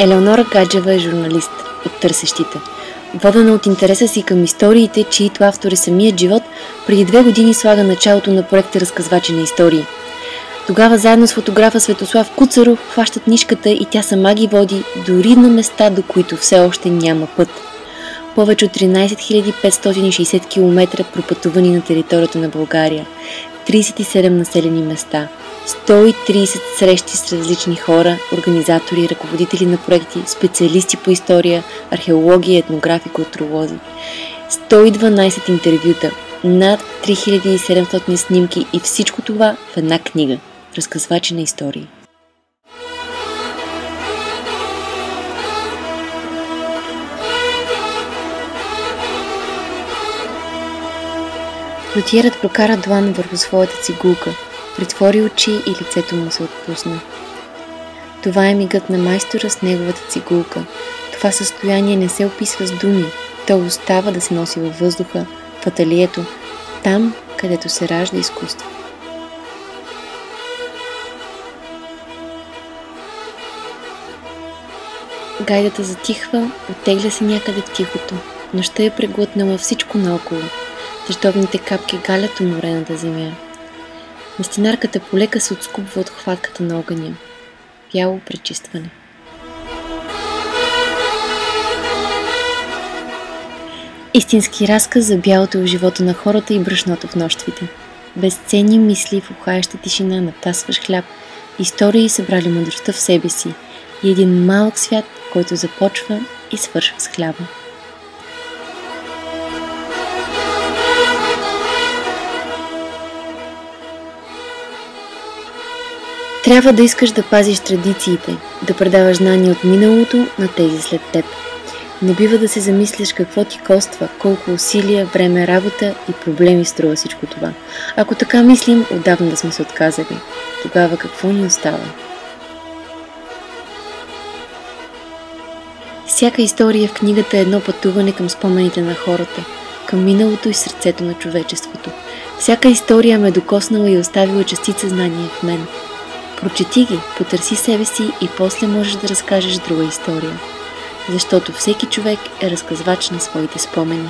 Елеонора Гаджева е журналист от търсещите. Водена от интереса си към историите, чието автор е самият живот, преди 2 години слага началото на проекта Разказвачи на истории. Тогава заедно с фотографа Светослав Куцаров хващат нишката и тя сама ги води дори на места, до които все още няма път. Повече от 13 560 км пропътувани на територията на България, 37 населени места, 130 срещи с различни хора, организатори, ръководители на проекти, специалисти по история, археология, етнографи, културолози, 112 интервюта, над 3700 снимки и всичко това в една книга – Разказвачи на истории. Лютиерът прокара длан върху своята цигулка, притвори очи и лицето му се отпусна. Това е мигът на майстора с неговата цигулка. Това състояние не се описва с думи, то остава да се носи във въздуха, в ателието, там, където се ражда изкуство. Гайдата затихва, оттегля се някъде в тихото. Нощта е преглътнала всичко наоколо. Дъждовните капки галят уморената земя. Местинарката полека се отскубва от хватката на огъня. Бяло пречистване. Истински разказ за бялото в живота на хората и брашното в нощвите. Безценни мисли в ухаеща тишина на тасваш хляб, истории събрали мъдростта в себе си и един малък свят, който започва и свършва с хляба. Трябва да искаш да пазиш традициите, да предаваш знания от миналото на тези след теб. Не бива да се замисляш какво ти коства, колко усилия, време, работа и проблеми струва всичко това. Ако така мислим, отдавна да сме се отказали. Тогава какво ни остава? Всяка история в книгата е едно пътуване към спомените на хората, към миналото и сърцето на човечеството. Всяка история ме докоснала и оставила частица знание в мен. Прочети ги, потърси себе си и после можеш да разкажеш друга история. Защото всеки човек е разказвач на своите спомени.